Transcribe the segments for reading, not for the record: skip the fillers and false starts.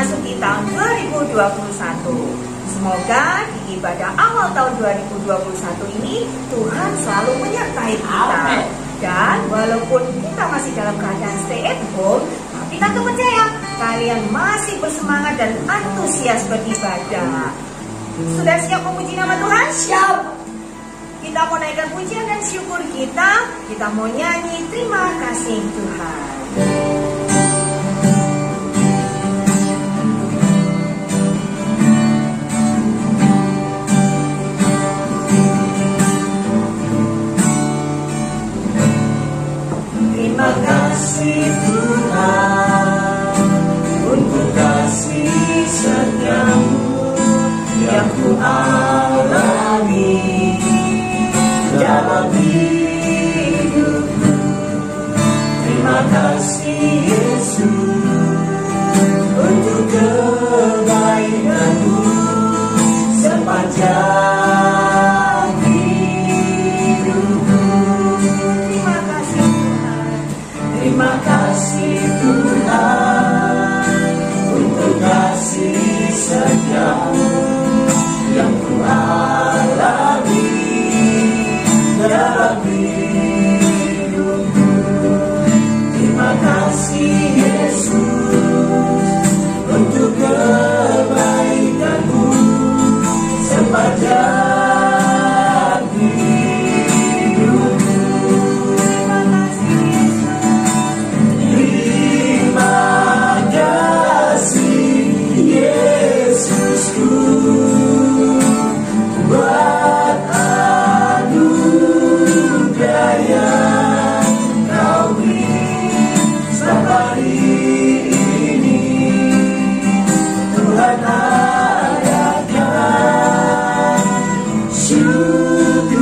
memasuki tahun 2021. Semoga di ibadah awal tahun 2021 ini Tuhan selalu menyertai kita. Dan walaupun kita masih dalam keadaan stay at home, tapi Tante percaya kalian masih bersemangat dan antusias beribadah. Sudah siap memuji nama Tuhan? Siap. Kita mau naikkan pujian dan syukur kita. Kita mau nyanyi terima kasih Tuhan. Terima kasih Tuhan untuk kasih setiamu yang ku alami dalam hidupku. Terima kasih Yesus untuk kebaikanmu sepanjang hidupku. Terima kasih Tuhan. Terima kasih Tuhan untuk kasih setiamu yang ku alami dalam hidupku. Terima kasih Yesus untuk kebaikanmu sepanjang hidupku. Terima kasih Yesusku buat anugerah yang Kau beri setiap hari ini. Tuhan adakan syukur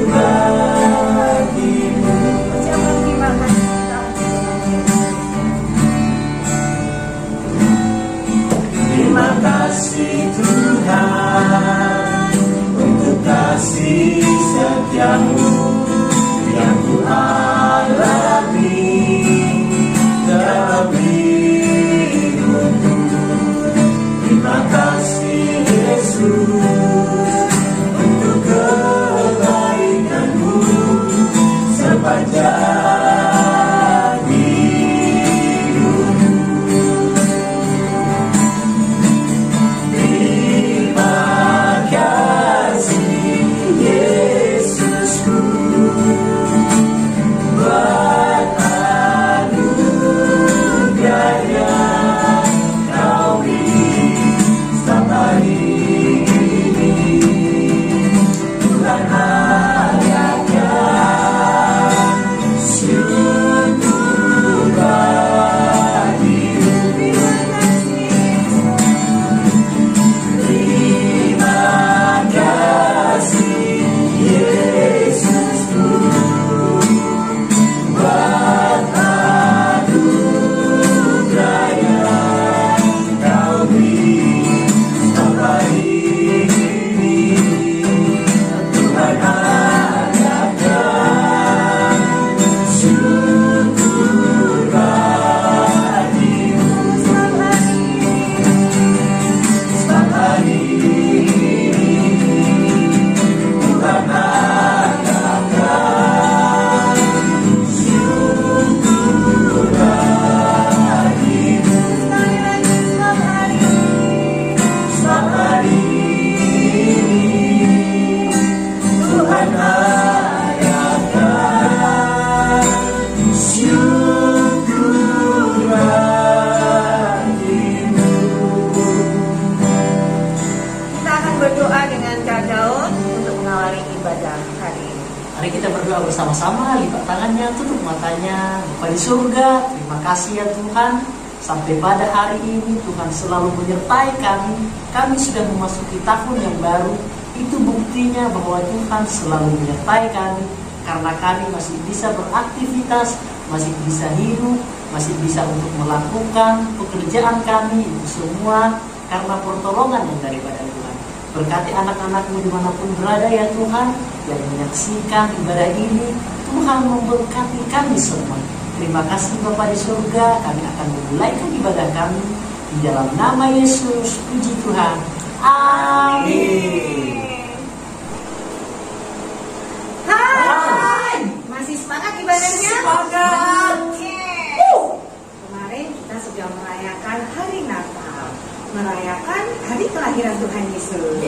bagimu. Ucapan terima kasih Terima kasih Tuhan untuk kasih setiamu yang ku alami dalam hidupku. Terima kasih Yesus untuk kebaikanmu sepanjang hidupku. Terima kasih Yesusku buat anugerah yang Kau beri setiap hari ini. Tuhan adakan syukur bagimu. Terima kasih Yesusku buat anugerah yang Kau beri setiap hari ini. Tuhan adakan syukur bagimu setiap hari ini. Tuhan adakan syukur bagimu setiap hari ini. Tuhan adakan syukur bagimu. Kita akan berdoa dengan Kak Daud untuk mengawali ibadah hari ini. Mari kita berdoa bersama-sama, lipat tangannya, tutup matanya. Bapa di surga, terima kasih ya Tuhan. Sampai pada hari ini Tuhan selalu menyertai kami. Kami sudah memasuki tahun yang baru. Itu buktinya bahwa Tuhan selalu menyertai kami. Karena kami masih bisa beraktivitas, masih bisa hidup, masih bisa untuk melakukan pekerjaan kami. Itu semua karena pertolongan yang daripada Tuhan. Berkati anak-anak-Mu dimanapun berada ya Tuhan, yang menyaksikan ibadah ini. Tuhan memberkati kami semua. Terima kasih Bapa di surga, kami akan memulaikan ibadah kami. Di Di dalam nama Yesus, puji Tuhan. Amin. Hai, masih semangat ibadahnya? Semangat. Kemarin kita sudah merayakan hari Natal, merayakan hari kelahiran Tuhan Yesus.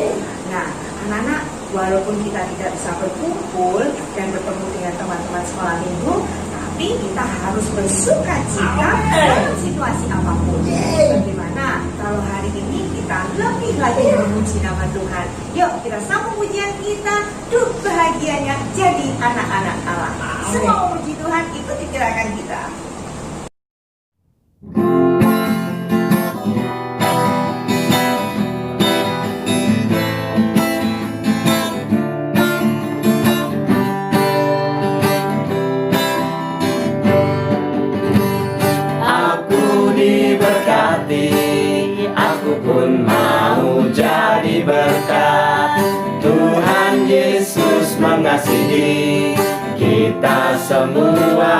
Nah, anak-anak, walaupun kita tidak bisa berkumpul dan bertemu dengan teman-teman sekolah minggu, tapi kita harus bersuka cita dalam situasi apapun. Bagaimana kalau hari ini kita lebih lagi memuji nama Tuhan? Yuk kita sambung pujian kita, duh bahagianya jadi anak-anak Allah. Semua memuji Tuhan, ikuti gerakan kita. Aku pun mau jadi berkat. Tuhan Yesus mengasihi kita semua.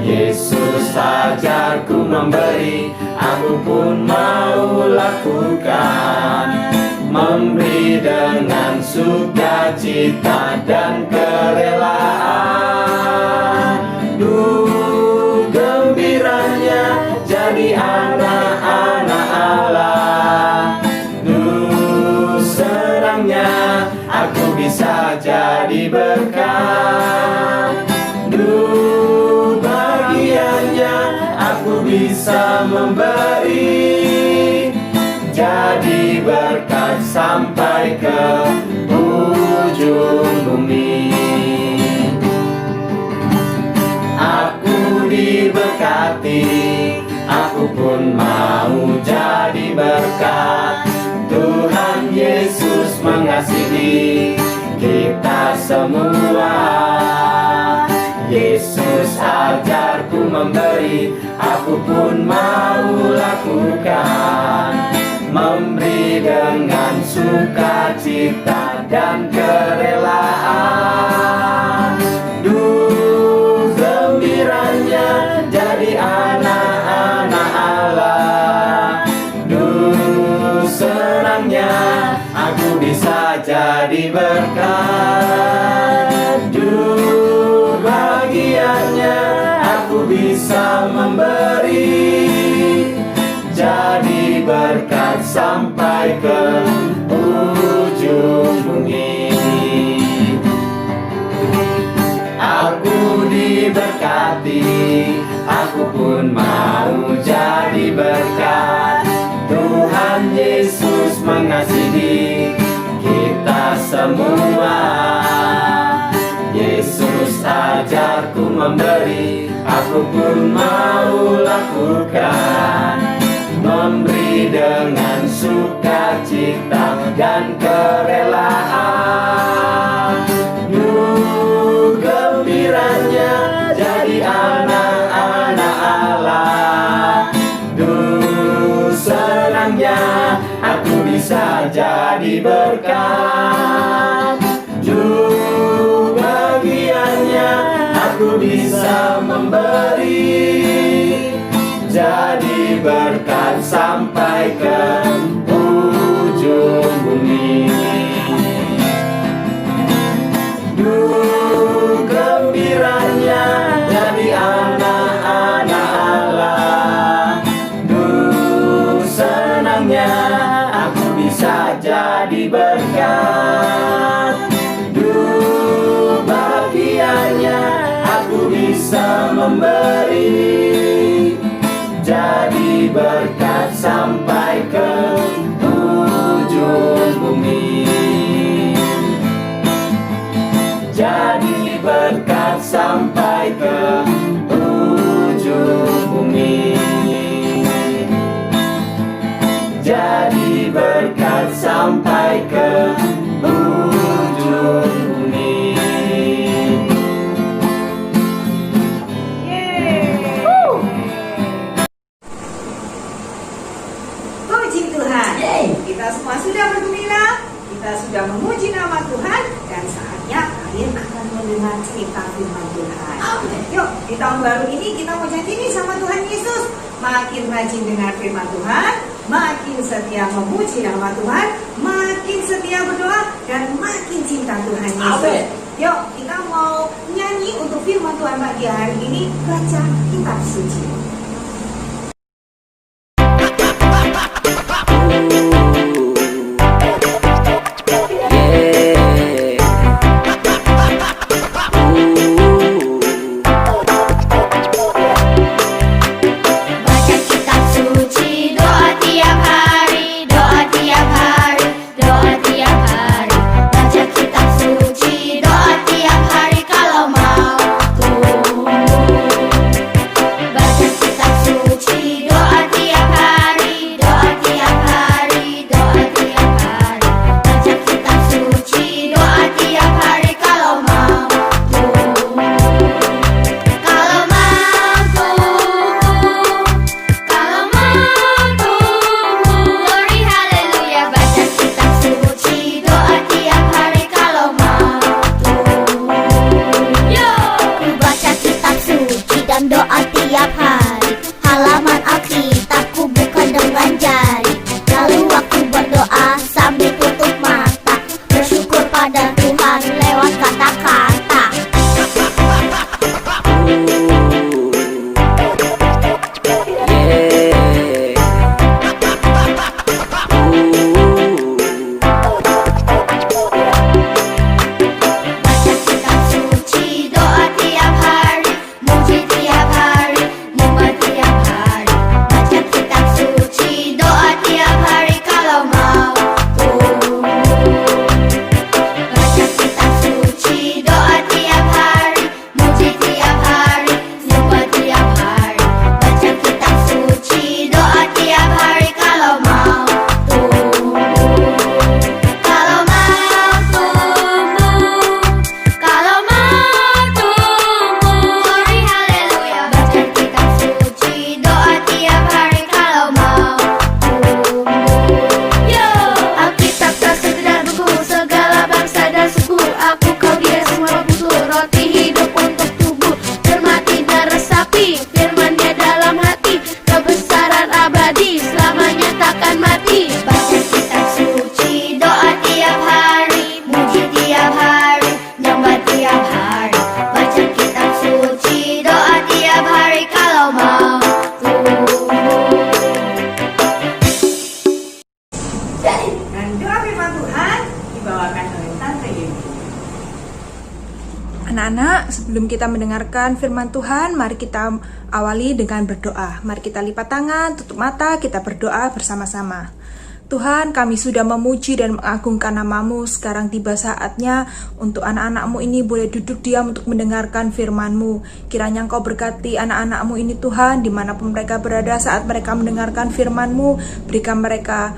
Yesus ajarku memberi, aku pun mau lakukan. Memberi dengan sukacita dan kerelaan. Gembiranya jadi anak-anak Allah. Senangnya aku bisa jadi berkat. Bagiannya aku bisa memberi. Jadi berkat sampai ke ujung bumi. Aku diberkati, aku pun mau jadi berkat. Tuhan Yesus mengasihi kita semua. Yesus ajarku memberi, aku pun mau lakukan. Memberi dengan sukacita dan kerelaan. Gembiranya jadi anak-anak Allah. Senangnya aku bisa jadi berkat. Bagiannya aku bisa memberi. Jadi berkat sampai ke ujung bumi. Aku diberkati, aku pun mau jadi berkat. Tuhan Yesus mengasihi kita semua. Yesus ajarku memberi, aku pun mau lakukan. Memberi dengan sukacita dan kerelaan. Gembiranya jadi anak-anak Allah. Senangnya aku bisa jadi berkat. Bagiannya aku bisa memberi. Jadi berkat sampai ke ujung bumi. Gembiranya jadi anak-anak Allah. Senangnya aku bisa jadi berkat. Bagiannya aku bisa memberi. Jadi berkat sampai ke ujung bumi. Jadi berkat sampai ke ujung bumi. Jadi berkat sampai ke ujung bumi. Puji Tuhan. Kita semua sudah bergembira, kita sudah memuji nama Tuhan, dan saatnya kalian akan mendengar cerita firman Tuhan. Yuk, di tahun baru ini kita mau janji nih sama Tuhan Yesus. makin rajin dengar firman Tuhan, makin setia memuji nama Tuhan, makin setia berdoa, dan makin cinta Tuhan Yesus. Amin. Yuk, kita mau nyanyi untuk firman Tuhan pagi hari ini, baca kitab suci. Baca kitab suci, doa tiap hari, doa tiap hari, doa tiap hari. Baca kitab suci, doa tiap hari kalau mau tumbuh. Baca kitab suci, doa tiap hari, doa tiap hari, doa tiap hari. Baca kitab suci, doa tiap hari kalau mau tumbuh. Kalau mau tumbuh, kalau mau tumbuh, glory haleluya. Baca kitab suci, doa tiap hari kalau mau tumbuh. Yo, ku baca kitab suci dan doa tiap hari. Halaman Alkitabku bukan dengan jari. Lalu waktu berdoa sambil tutup mata, bersyukur pada Tuhan lewat kata-kata. Baca kitab suci, doa tiap hari, muji tiap hari, nyembah tiap hari. Baca kitab suci, doa tiap hari kalau mau tumbuh. Baca kitab suci, doa tiap hari, muji tiap hari, nyembah tiap hari. Baca kitab suci, doa tiap hari kalau mau tumbuh. Kalau mau tumbuh, kalau mau tumbuh, glory haleluya. Baca kitab suci, doa tiap hari kalau mau tumbuh. Yo, Alkitab tak sekedar buku, segala bangsa dan suku. Aku kau dia semua butuh roti hidup untuk tubuh. Cermati dan resapi firman-Nya dalam hati, kebesaran abadi selamanya takkan mati. Baca kitab suci, doa tiap hari, muji tiap hari, nyembah tiap hari. Baca kitab suci, doa tiap hari kalau mau tumbuh. Dan doa firman Tuhan dibawakan oleh Tante Yenti. Anak-anak, sebelum kita mendengarkan firman Tuhan, mari kita awali dengan berdoa. Mari kita lipat tangan, tutup mata, kita berdoa bersama-sama. Tuhan, kami sudah memuji dan mengagungkan nama-Mu. Sekarang tiba saatnya untuk anak-anak-Mu ini boleh duduk diam untuk mendengarkan firman-Mu. Kiranya Engkau berkati anak-anak-Mu ini Tuhan, dimanapun mereka berada saat mereka mendengarkan firman-Mu. Berikan mereka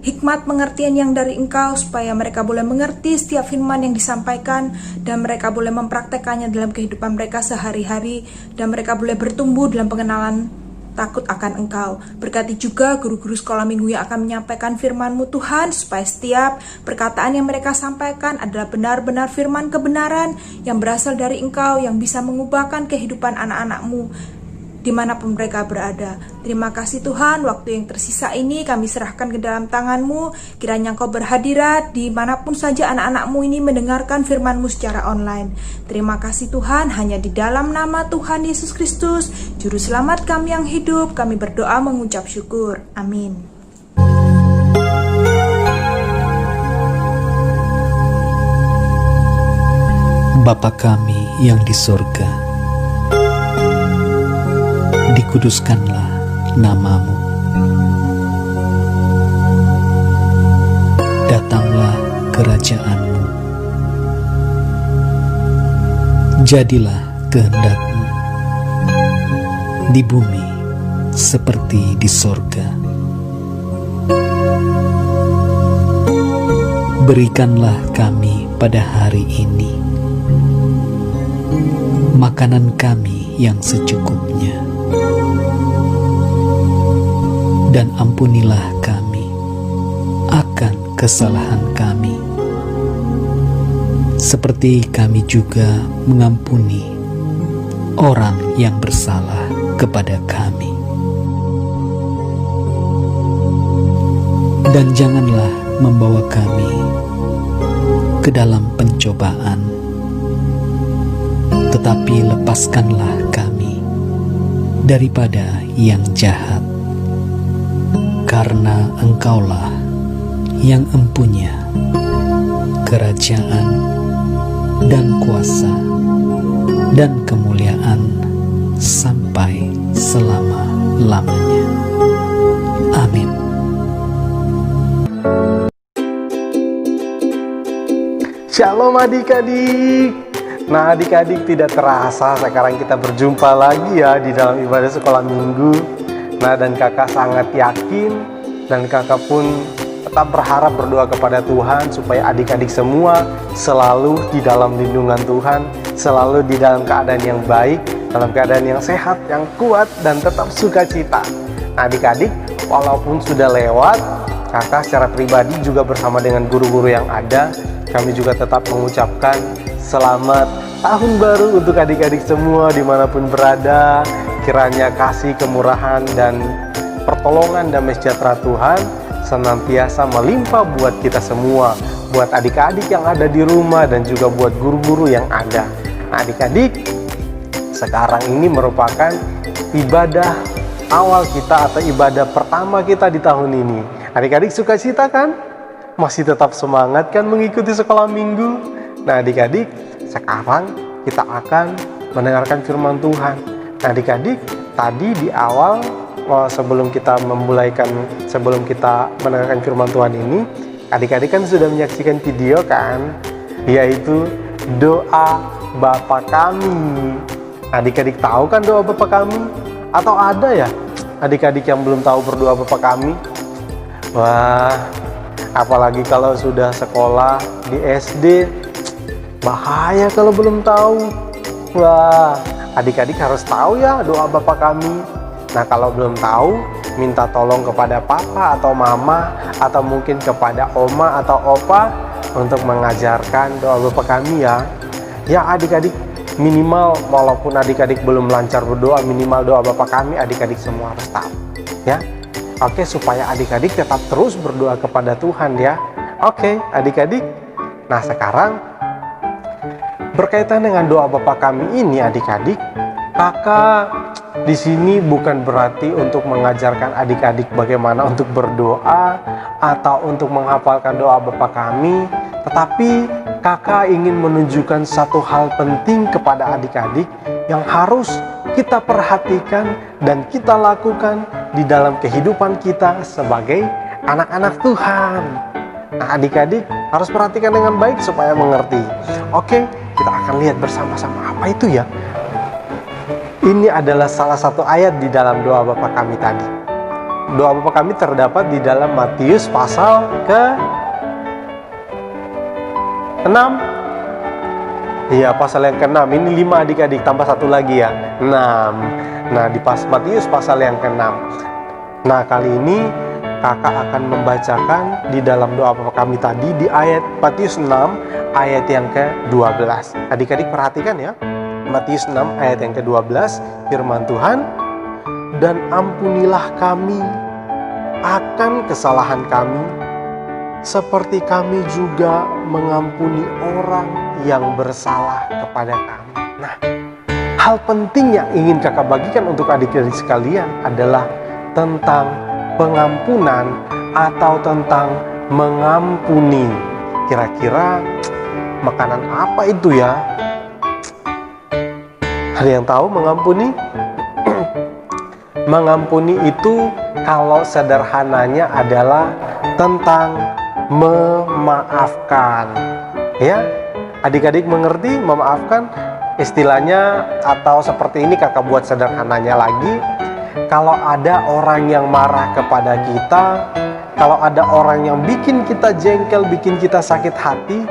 hikmat pengertian yang dari Engkau, supaya mereka boleh mengerti setiap firman yang disampaikan, dan mereka boleh mempraktekannya dalam kehidupan mereka sehari-hari, dan mereka boleh bertumbuh dalam pengenalan takut akan Engkau. Berkati juga guru-guru sekolah minggu yang akan menyampaikan firman-Mu Tuhan, supaya setiap perkataan yang mereka sampaikan adalah benar-benar firman kebenaran yang berasal dari Engkau, yang bisa mengubahkan kehidupan anak-anak-Mu dimanapun mereka berada. Terima kasih Tuhan, waktu yang tersisa ini kami serahkan ke dalam tangan-Mu. Kiranya Engkau berhadirat dimanapun saja anak-anak-Mu ini mendengarkan firman-Mu secara online. Terima kasih Tuhan, hanya di dalam nama Tuhan Yesus Kristus, Juru Selamat kami yang hidup, kami berdoa mengucap syukur. Amin. Bapa kami yang di sorga, dikuduskanlah nama-Mu. Datanglah kerajaan-Mu. Jadilah kehendak-Mu di bumi seperti di sorga. Berikanlah kami pada hari ini makanan kami yang secukupnya, dan ampunilah kami akan kesalahan kami, seperti kami juga mengampuni orang yang bersalah kepada kami. dan janganlah membawa kami ke dalam pencobaan, tetapi lepaskanlah kami daripada yang jahat, karena Engkaulah yang empunya kerajaan dan kuasa dan kemuliaan sampai selama-lamanya. Amin. Shalom adik-adik. Nah adik-adik, tidak terasa sekarang kita berjumpa lagi ya di dalam ibadah sekolah minggu. Nah dan kakak sangat yakin dan kakak pun tetap berharap berdoa kepada Tuhan supaya adik-adik semua selalu di dalam lindungan Tuhan, selalu di dalam keadaan yang baik, dalam keadaan yang sehat, yang kuat, dan tetap sukacita. Nah adik-adik, walaupun sudah lewat, kakak secara pribadi juga bersama dengan guru-guru yang ada, kami juga tetap mengucapkan selamat tahun baru untuk adik-adik semua dimanapun berada. Kiranya kasih, kemurahan, dan pertolongan dan sejahtera Tuhan senantiasa melimpah buat kita semua, buat adik-adik yang ada di rumah dan juga buat guru-guru yang ada. Nah adik-adik, sekarang ini merupakan ibadah awal kita atau ibadah pertama kita di tahun ini. Adik-adik sukacita kan? Masih tetap semangat kan mengikuti sekolah minggu? Nah adik-adik, sekarang kita akan mendengarkan firman Tuhan. Nah adik-adik, tadi di awal sebelum kita mendengarkan firman Tuhan ini, adik-adik kan sudah menyaksikan video kan, yaitu doa Bapa Kami. Adik-adik tahu kan doa Bapa Kami? Atau ada ya adik-adik yang belum tahu berdoa Bapa Kami? Wah, apalagi kalau sudah sekolah di SD, bahaya kalau belum tahu. Wah, adik-adik harus tahu ya doa Bapa Kami. Nah kalau belum tahu, minta tolong kepada papa atau mama, atau mungkin kepada oma atau opa untuk mengajarkan doa Bapa Kami ya. Ya adik-adik, minimal walaupun adik-adik belum lancar berdoa, minimal doa Bapa Kami adik-adik semua harus tahu ya. Oke, supaya adik-adik tetap terus berdoa kepada Tuhan ya. Oke adik-adik, nah sekarang berkaitan dengan doa Bapa Kami ini adik-adik, kakak di sini bukan berarti untuk mengajarkan adik-adik bagaimana untuk berdoa atau untuk menghafalkan doa Bapa Kami, tetapi kakak ingin menunjukkan satu hal penting kepada adik-adik yang harus kita perhatikan dan kita lakukan di dalam kehidupan kita sebagai anak-anak Tuhan. Nah adik-adik harus perhatikan dengan baik supaya mengerti. Oke, kita akan lihat bersama-sama apa itu ya. Ini adalah salah satu ayat di dalam doa Bapa Kami tadi. Doa Bapa Kami terdapat di dalam Matius pasal ke-6. Iya, pasal yang ke-6. Ini 5 adik-adik, tambah satu lagi ya, 6. Nah, di Matius pasal yang ke-6. Nah, kali ini kakak akan membacakan di dalam doa Bapa Kami tadi di ayat Matius 6 ayat yang ke-12. Adik-adik perhatikan ya. Matius 6 ayat yang ke-12, firman Tuhan, "Dan ampunilah kami akan kesalahan kami, seperti kami juga mengampuni orang yang bersalah kepada kami." Nah, hal penting yang ingin kakak bagikan untuk adik-adik sekalian adalah tentang pengampunan atau tentang mengampuni. Kira-kira makanan apa itu ya? Ada yang tahu mengampuni? Mengampuni itu kalau sederhananya adalah tentang memaafkan. Ya, adik-adik mengerti memaafkan? Istilahnya atau seperti ini kakak buat sederhananya lagi. Kalau ada orang yang marah kepada kita, kalau ada orang yang bikin kita jengkel, bikin kita sakit hati,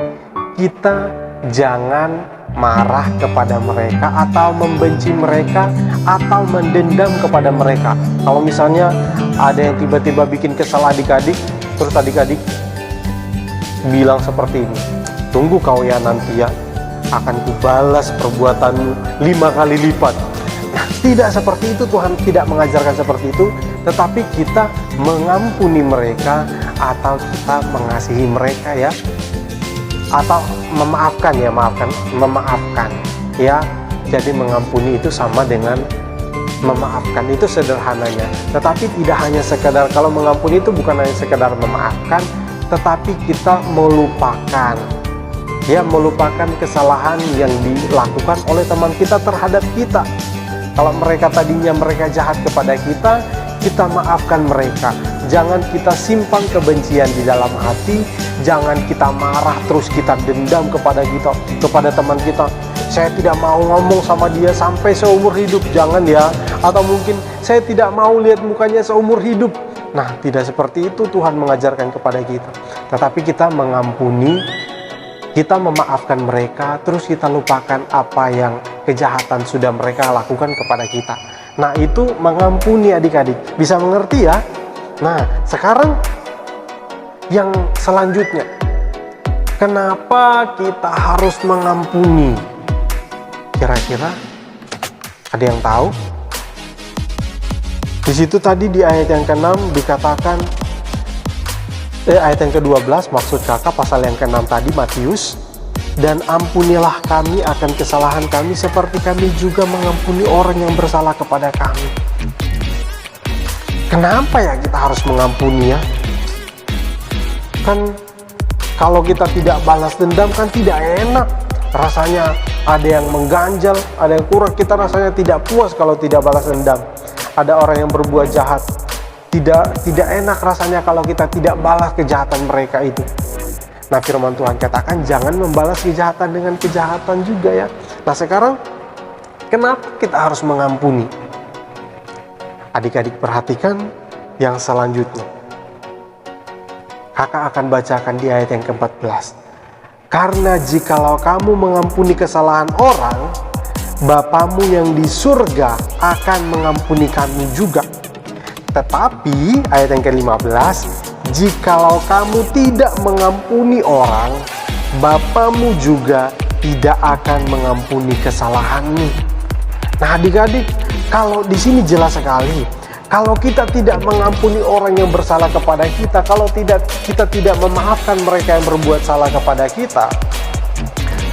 kita jangan marah kepada mereka atau membenci mereka atau mendendam kepada mereka. Kalau misalnya ada yang tiba-tiba bikin kesal adik-adik, terus adik-adik bilang seperti ini, "Tunggu kau ya, nanti ya akan kubalas perbuatanmu 5 kali lipat." Nah, tidak seperti itu, Tuhan tidak mengajarkan seperti itu. tetapi kita mengampuni mereka atau kita mengasihi mereka ya, atau memaafkan ya. Jadi mengampuni itu sama dengan memaafkan, itu sederhananya. Tetapi tidak hanya sekedar, kalau mengampuni itu bukan hanya sekedar memaafkan, tetapi kita melupakan ya, melupakan kesalahan yang dilakukan oleh teman kita terhadap kita. Kalau mereka tadinya mereka jahat kepada kita, kita maafkan mereka. Jangan kita simpan kebencian di dalam hati, jangan kita marah terus kita dendam kepada teman kita. Saya tidak mau ngomong sama dia sampai seumur hidup, jangan ya. Atau mungkin saya tidak mau lihat mukanya seumur hidup. Nah, tidak seperti itu Tuhan mengajarkan kepada kita. Tetapi kita mengampuni, kita memaafkan mereka, terus kita lupakan apa yang kejahatan sudah mereka lakukan kepada kita. Nah, itu mengampuni adik-adik. Bisa mengerti ya? Nah, sekarang yang selanjutnya, kenapa kita harus mengampuni? Kira-kira ada yang tahu? Di situ tadi di ayat yang ke-6 dikatakan, ayat yang ke-12 maksud kakak, pasal yang ke-6 tadi Matius, dan ampunilah kami akan kesalahan kami seperti kami juga mengampuni orang yang bersalah kepada kami. Kenapa ya kita harus mengampuni ya? Kan kalau kita tidak balas dendam kan tidak enak. Rasanya ada yang mengganjal, ada yang kurang. Kita rasanya tidak puas kalau tidak balas dendam. Ada orang yang berbuat jahat, tidak enak rasanya kalau kita tidak balas kejahatan mereka itu. Nah, firman Tuhan katakan jangan membalas kejahatan dengan kejahatan juga ya. Nah, sekarang kenapa kita harus mengampuni? Adik-adik perhatikan yang selanjutnya. Kakak akan bacakan di ayat yang ke-14. Karena jikalau kamu mengampuni kesalahan orang, Bapamu yang di surga akan mengampuni kamu juga. Tetapi ayat yang ke-15, jikalau kamu tidak mengampuni orang, Bapamu juga tidak akan mengampuni kesalahanmu. Nah, adik-adik, kalau di sini jelas sekali, kalau kita tidak mengampuni orang yang bersalah kepada kita, kalau kita tidak memaafkan mereka yang berbuat salah kepada kita,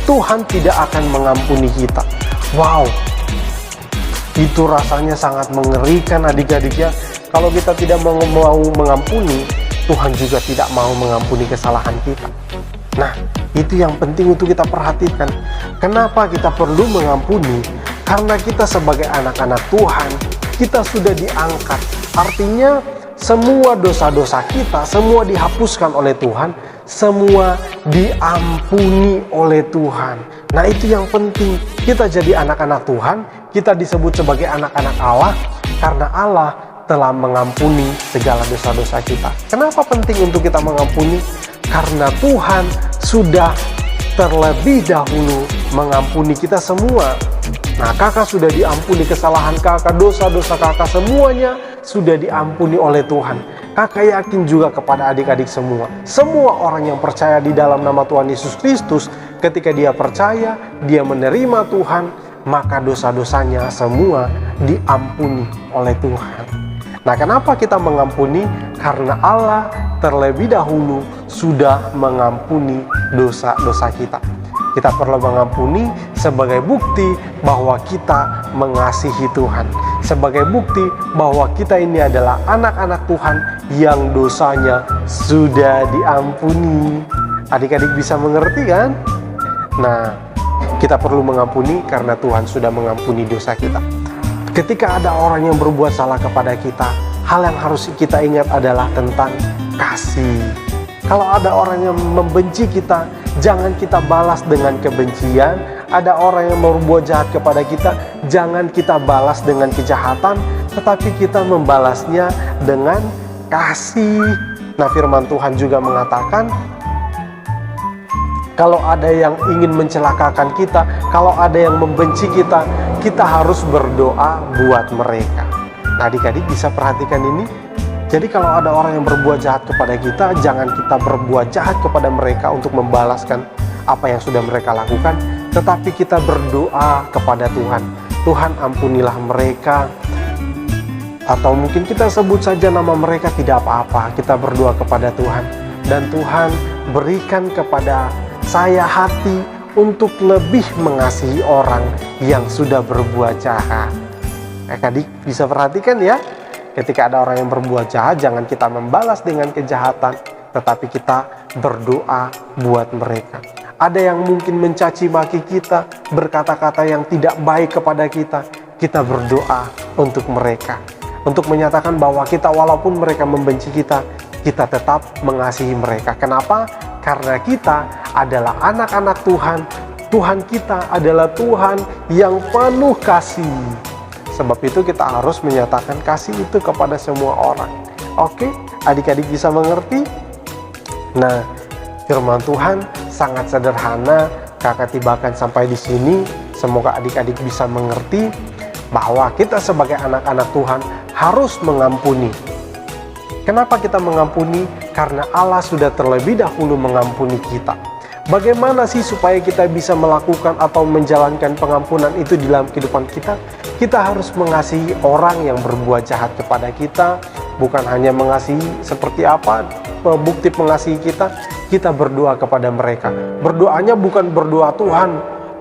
Tuhan tidak akan mengampuni kita. Wow, itu rasanya sangat mengerikan adik-adik ya. Kalau kita tidak mau mengampuni, Tuhan juga tidak mau mengampuni kesalahan kita. Nah, itu yang penting untuk kita perhatikan. Kenapa kita perlu mengampuni? Karena kita sebagai anak-anak Tuhan, kita sudah diangkat. Artinya semua dosa-dosa kita, semua dihapuskan oleh Tuhan, semua diampuni oleh Tuhan. Nah, itu yang penting. Kita jadi anak-anak Tuhan, kita disebut sebagai anak-anak Allah karena Allah telah mengampuni segala dosa-dosa kita. Kenapa penting untuk kita mengampuni? Karena Tuhan sudah terlebih dahulu mengampuni kita semua. Nah, kakak sudah diampuni kesalahan kakak, dosa-dosa kakak semuanya sudah diampuni oleh Tuhan. Kakak yakin juga kepada adik-adik semua. Semua orang yang percaya di dalam nama Tuhan Yesus Kristus, ketika dia percaya, dia menerima Tuhan, maka dosa-dosanya semua diampuni oleh Tuhan. Nah, kenapa kita mengampuni? Karena Allah terlebih dahulu sudah mengampuni dosa-dosa kita. Kita perlu mengampuni sebagai bukti bahwa kita mengasihi Tuhan. Sebagai bukti bahwa kita ini adalah anak-anak Tuhan yang dosanya sudah diampuni. Adik-adik bisa mengerti kan? Nah, kita perlu mengampuni karena Tuhan sudah mengampuni dosa kita. Ketika ada orang yang berbuat salah kepada kita, hal yang harus kita ingat adalah tentang kasih. Kalau ada orang yang membenci kita, jangan kita balas dengan kebencian. Ada orang yang berbuat jahat kepada kita, jangan kita balas dengan kejahatan, tetapi kita membalasnya dengan kasih. Nah, firman Tuhan juga mengatakan, kalau ada yang ingin mencelakakan kita, kalau ada yang membenci kita, kita harus berdoa buat mereka. Nah, adik-adik bisa perhatikan ini. Jadi kalau ada orang yang berbuat jahat kepada kita, jangan kita berbuat jahat kepada mereka untuk membalaskan apa yang sudah mereka lakukan, tetapi kita berdoa kepada Tuhan. Tuhan, ampunilah mereka. atau mungkin kita sebut saja nama mereka, tidak apa-apa. Kita berdoa kepada Tuhan, dan Tuhan berikan kepada saya hati untuk lebih mengasihi orang yang sudah berbuat jahat. Adik bisa perhatikan ya, ketika ada orang yang berbuat jahat, jangan kita membalas dengan kejahatan, tetapi kita berdoa buat mereka. Ada yang mungkin mencaci maki kita, berkata-kata yang tidak baik kepada kita, kita berdoa untuk mereka, untuk menyatakan bahwa kita, walaupun mereka membenci kita, kita tetap mengasihi mereka. Kenapa? Karena kita adalah anak-anak Tuhan. Tuhan kita adalah Tuhan yang penuh kasih. Sebab itu kita harus menyatakan kasih itu kepada semua orang. Oke, adik-adik bisa mengerti? Nah, firman Tuhan sangat sederhana. Kakak tibakan sampai di sini. Semoga adik-adik bisa mengerti bahwa kita sebagai anak-anak Tuhan harus mengampuni. Kenapa kita mengampuni? Karena Allah sudah terlebih dahulu mengampuni kita. Bagaimana sih supaya kita bisa melakukan atau menjalankan pengampunan itu di dalam kehidupan kita? Kita harus mengasihi orang yang berbuat jahat kepada kita. Bukan hanya mengasihi seperti apa bukti mengasihi kita, kita berdoa kepada mereka. Berdoanya bukan berdoa, Tuhan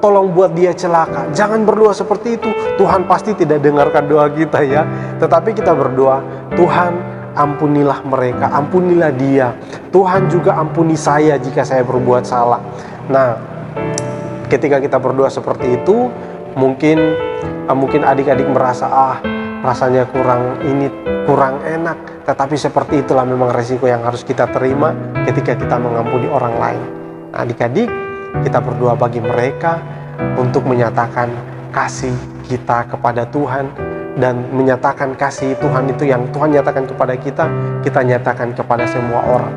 tolong buat dia celaka. Jangan berdoa seperti itu. Tuhan pasti tidak dengarkan doa kita ya. Tetapi kita berdoa, Tuhan ampunilah mereka, ampunilah dia. Tuhan juga ampuni saya jika saya berbuat salah. Nah, ketika kita berdoa seperti itu, mungkin adik-adik merasa rasanya kurang enak. Tetapi seperti itulah memang resiko yang harus kita terima ketika kita mengampuni orang lain. Adik-adik, kita berdoa bagi mereka untuk menyatakan kasih kita kepada Tuhan, dan menyatakan kasih Tuhan itu yang Tuhan nyatakan kepada kita, kita nyatakan kepada semua orang.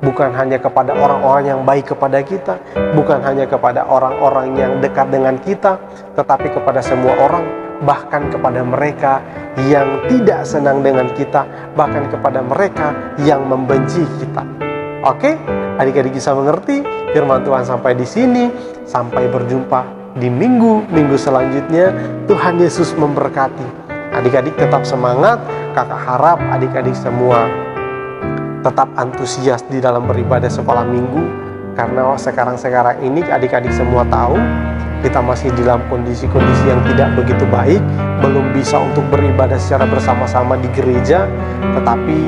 Bukan hanya kepada orang-orang yang baik kepada kita, bukan hanya kepada orang-orang yang dekat dengan kita, tetapi kepada semua orang, bahkan kepada mereka yang tidak senang dengan kita, bahkan kepada mereka yang membenci kita. Oke, adik-adik bisa mengerti firman Tuhan sampai di sini. Sampai berjumpa di minggu selanjutnya. Tuhan Yesus memberkati. Adik-adik tetap semangat. Kakak harap adik-adik semua tetap antusias di dalam beribadah sekolah minggu. Karena sekarang ini adik-adik semua tahu kita masih dalam kondisi-kondisi yang tidak begitu baik. Belum bisa untuk beribadah secara bersama-sama di gereja. Tetapi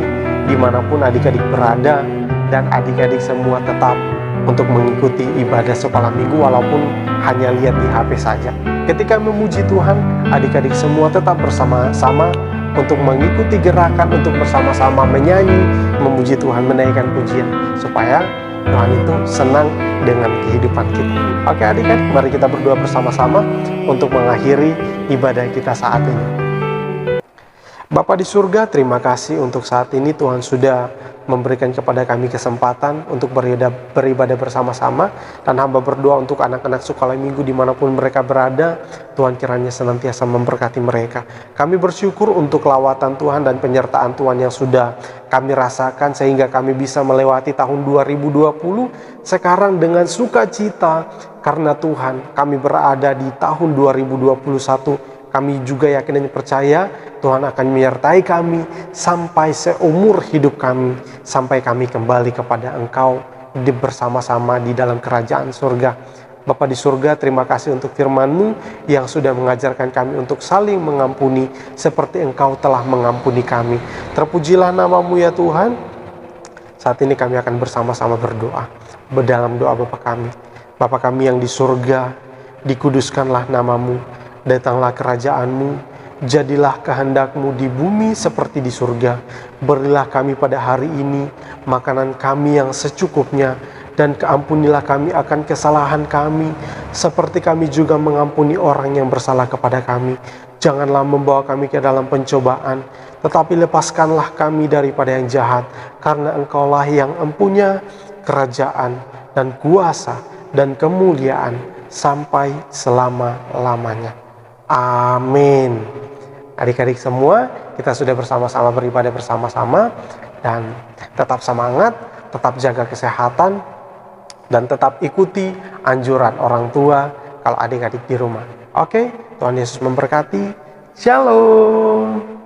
dimanapun adik-adik berada, dan adik-adik semua tetap untuk mengikuti ibadah sekolah minggu walaupun hanya lihat di HP saja. Ketika memuji Tuhan, adik-adik semua tetap bersama-sama untuk mengikuti gerakan, untuk bersama-sama menyanyi, memuji Tuhan, menaikkan pujian, supaya Tuhan itu senang dengan kehidupan kita. Oke adik-adik, mari kita berdoa bersama-sama untuk mengakhiri ibadah kita saat ini. Bapa di surga, terima kasih untuk saat ini Tuhan sudah memberikan kepada kami kesempatan untuk beribadah bersama-sama. Dan hamba berdoa untuk anak-anak sekolah minggu dimanapun mereka berada, Tuhan kiranya senantiasa memberkati mereka. Kami bersyukur untuk lawatan Tuhan dan penyertaan Tuhan yang sudah kami rasakan, sehingga kami bisa melewati tahun 2020 sekarang dengan sukacita. Karena Tuhan, kami berada di tahun 2021. Kami juga yakin dan percaya Tuhan akan menyertai kami sampai seumur hidup kami, sampai kami kembali kepada Engkau bersama-sama di dalam kerajaan surga. Bapa di surga, terima kasih untuk firman-Mu yang sudah mengajarkan kami untuk saling mengampuni seperti Engkau telah mengampuni kami. Terpujilah nama-Mu ya Tuhan. Saat ini kami akan bersama-sama berdoa dalam doa Bapa kami. Bapa kami yang di surga, dikuduskanlah nama-Mu. Datanglah kerajaan-Mu, jadilah kehendak-Mu di bumi seperti di surga. Berilah kami pada hari ini makanan kami yang secukupnya, dan keampunilah kami akan kesalahan kami, seperti kami juga mengampuni orang yang bersalah kepada kami. Janganlah membawa kami ke dalam pencobaan, tetapi lepaskanlah kami daripada yang jahat, karena Engkaulah yang empunya kerajaan dan kuasa dan kemuliaan sampai selama-lamanya. Amin. Adik-adik semua, kita sudah bersama-sama beribadah bersama-sama, dan tetap semangat, tetap jaga kesehatan, dan tetap ikuti anjuran orang tua kalau adik-adik di rumah. Oke, Tuhan Yesus memberkati. Shalom.